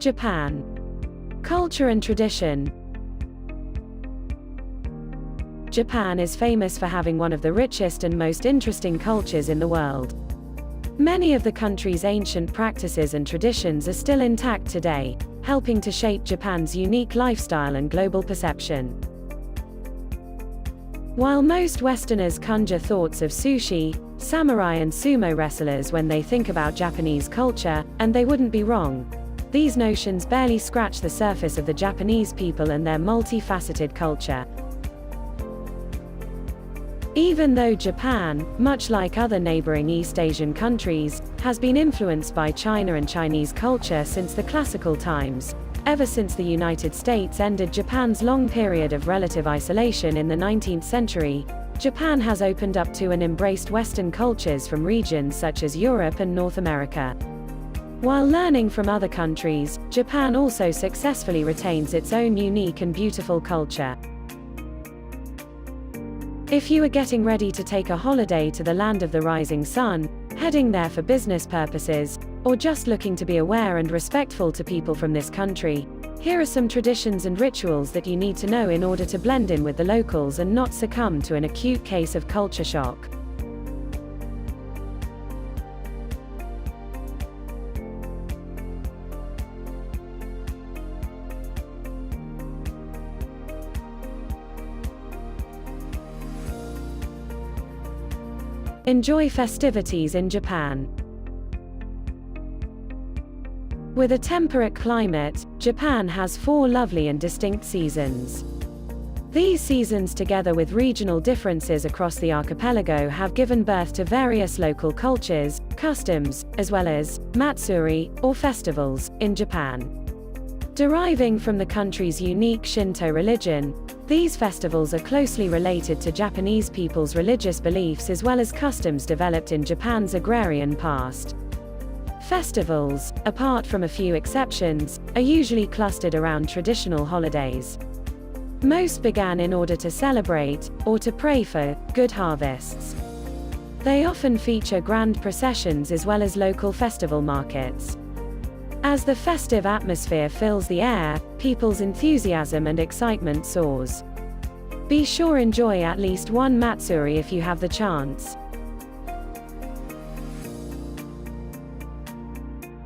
Japan. Culture and tradition. Japan is famous for having one of the richest and most interesting cultures in the world. Many of the country's ancient practices and traditions are still intact today, helping to shape Japan's unique lifestyle and global perception. While most Westerners conjure thoughts of sushi, samurai and sumo wrestlers when they think about Japanese culture, and they wouldn't be wrong, these notions barely scratch the surface of the Japanese people and their multifaceted culture. Even though Japan, much like other neighboring East Asian countries, has been influenced by China and Chinese culture since the classical times, ever since the United States ended Japan's long period of relative isolation in the 19th century, Japan has opened up to and embraced Western cultures from regions such as Europe and North America. While learning from other countries, Japan also successfully retains its own unique and beautiful culture. If you are getting ready to take a holiday to the land of the rising sun, heading there for business purposes, or just looking to be aware and respectful to people from this country, here are some traditions and rituals that you need to know in order to blend in with the locals and not succumb to an acute case of culture shock. Enjoy festivities in Japan. With a temperate climate, Japan has 4 lovely and distinct seasons. These seasons, together with regional differences across the archipelago, have given birth to various local cultures, customs, as well as matsuri, or festivals, in Japan. Deriving from the country's unique Shinto religion, these festivals are closely related to Japanese people's religious beliefs as well as customs developed in Japan's agrarian past. Festivals, apart from a few exceptions, are usually clustered around traditional holidays. Most began in order to celebrate, or to pray for, good harvests. They often feature grand processions as well as local festival markets. As the festive atmosphere fills the air, people's enthusiasm and excitement soars. Be sure to enjoy at least one matsuri if you have the chance.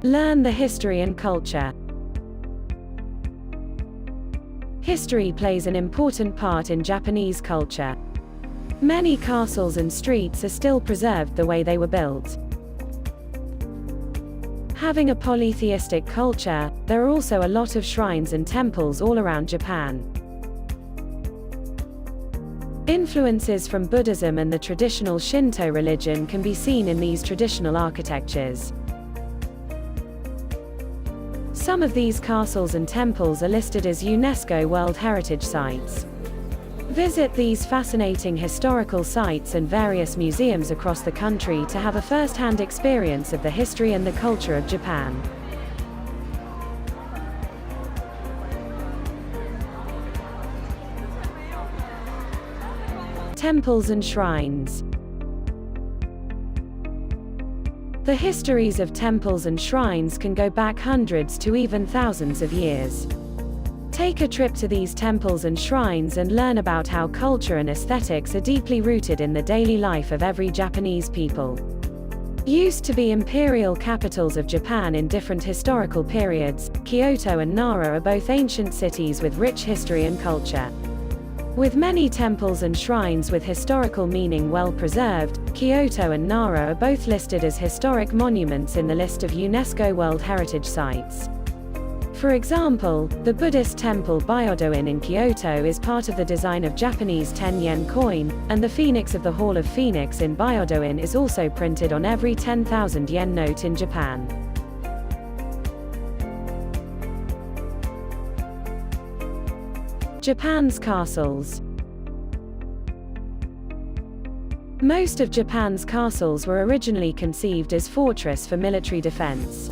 Learn the history and culture. History plays an important part in Japanese culture. Many castles and streets are still preserved the way they were built. Having a polytheistic culture, there are also a lot of shrines and temples all around Japan. Influences from Buddhism and the traditional Shinto religion can be seen in these traditional architectures. Some of these castles and temples are listed as UNESCO World Heritage Sites. Visit these fascinating historical sites and various museums across the country to have a first-hand experience of the history and the culture of Japan. Temples and shrines. The histories of temples and shrines can go back hundreds to even thousands of years. Take a trip to these temples and shrines and learn about how culture and aesthetics are deeply rooted in the daily life of every Japanese people. Used to be imperial capitals of Japan in different historical periods, Kyoto and Nara are both ancient cities with rich history and culture. With many temples and shrines with historical meaning well preserved, Kyoto and Nara are both listed as historic monuments in the list of UNESCO World Heritage Sites. For example, the Buddhist temple Byodo-in in Kyoto is part of the design of Japanese 10-yen coin, and the phoenix of the Hall of Phoenix in Byodo-in is also printed on every 10,000 yen note in Japan. Japan's castles. Most of Japan's castles were originally conceived as fortress for military defense.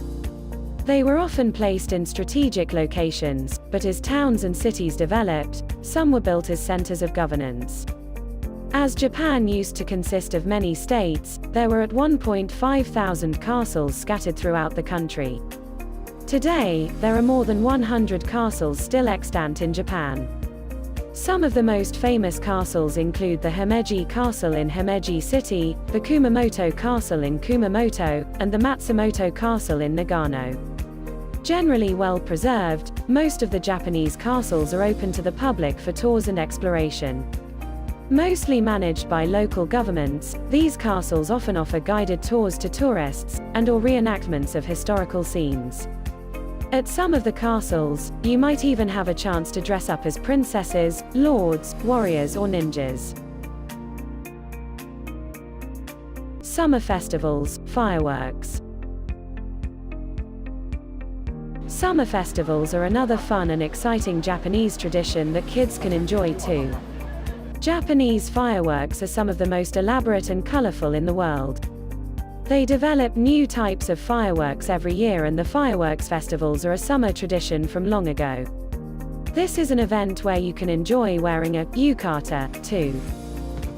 They were often placed in strategic locations, but as towns and cities developed, some were built as centers of governance. As Japan used to consist of many states, there were at one point 5,000 castles scattered throughout the country. Today, there are more than 100 castles still extant in Japan. Some of the most famous castles include the Himeji Castle in Himeji City, the Kumamoto Castle in Kumamoto, and the Matsumoto Castle in Nagano. Generally well preserved, most of the Japanese castles are open to the public for tours and exploration. Mostly managed by local governments, these castles often offer guided tours to tourists, and/or reenactments of historical scenes. At some of the castles, you might even have a chance to dress up as princesses, lords, warriors or ninjas. Summer festivals, fireworks. Summer festivals are another fun and exciting Japanese tradition that kids can enjoy too. Japanese fireworks are some of the most elaborate and colorful in the world. They develop new types of fireworks every year, and the fireworks festivals are a summer tradition from long ago. This is an event where you can enjoy wearing a yukata, too.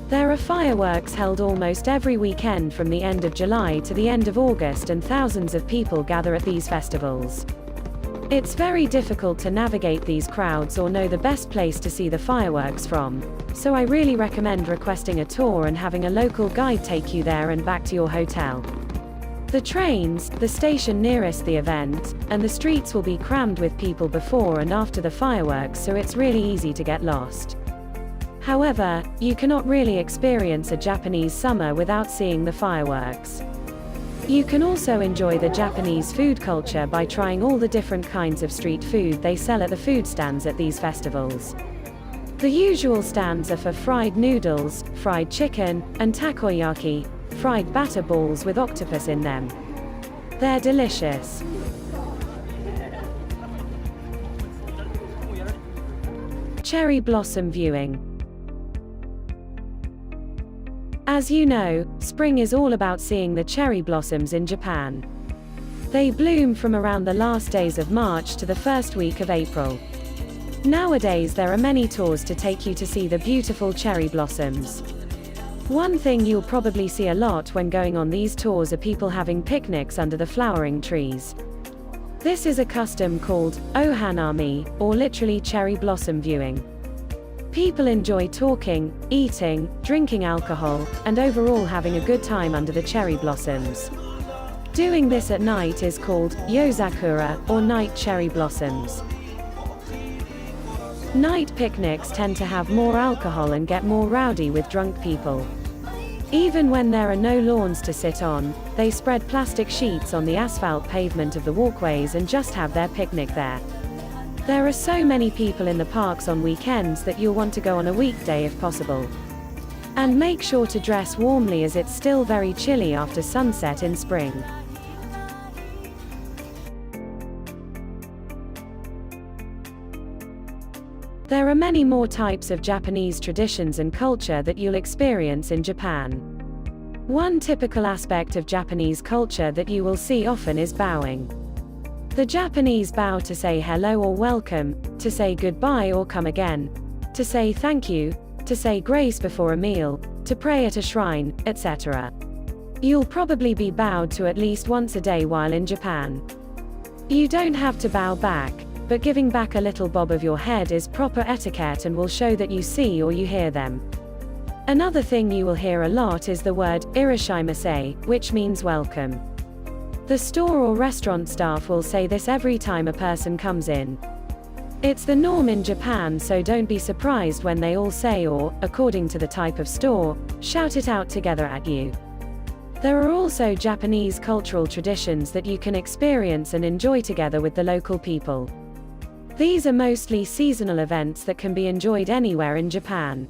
There are fireworks held almost every weekend from the end of July to the end of August, and thousands of people gather at these festivals. It's very difficult to navigate these crowds or know the best place to see the fireworks from, so I really recommend requesting a tour and having a local guide take you there and back to your hotel. The trains, the station nearest the event, and the streets will be crammed with people before and after the fireworks, so it's really easy to get lost. However, you cannot really experience a Japanese summer without seeing the fireworks. You can also enjoy the Japanese food culture by trying all the different kinds of street food they sell at the food stands at these festivals. The usual stands are for fried noodles, fried chicken, and takoyaki, fried batter balls with octopus in them. They're delicious. Cherry blossom viewing. As you know, spring is all about seeing the cherry blossoms in Japan. They bloom from around the last days of March to the first week of April. Nowadays there are many tours to take you to see the beautiful cherry blossoms. One thing you'll probably see a lot when going on these tours are people having picnics under the flowering trees. This is a custom called ohanami, or literally cherry blossom viewing. People enjoy talking, eating, drinking alcohol, and overall having a good time under the cherry blossoms. Doing this at night is called yozakura, or night cherry blossoms. Night picnics tend to have more alcohol and get more rowdy with drunk people. Even when there are no lawns to sit on, they spread plastic sheets on the asphalt pavement of the walkways and just have their picnic there. There are so many people in the parks on weekends that you'll want to go on a weekday if possible. And make sure to dress warmly as it's still very chilly after sunset in spring. There are many more types of Japanese traditions and culture that you'll experience in Japan. One typical aspect of Japanese culture that you will see often is bowing. The Japanese bow to say hello or welcome, to say goodbye or come again, to say thank you, to say grace before a meal, to pray at a shrine, etc. You'll probably be bowed to at least once a day while in Japan. You don't have to bow back, but giving back a little bob of your head is proper etiquette and will show that you see or you hear them. Another thing you will hear a lot is the word irashimasu, which means welcome. The store or restaurant staff will say this every time a person comes in. It's the norm in Japan, so don't be surprised when they all say or, according to the type of store, shout it out together at you. There are also Japanese cultural traditions that you can experience and enjoy together with the local people. These are mostly seasonal events that can be enjoyed anywhere in Japan.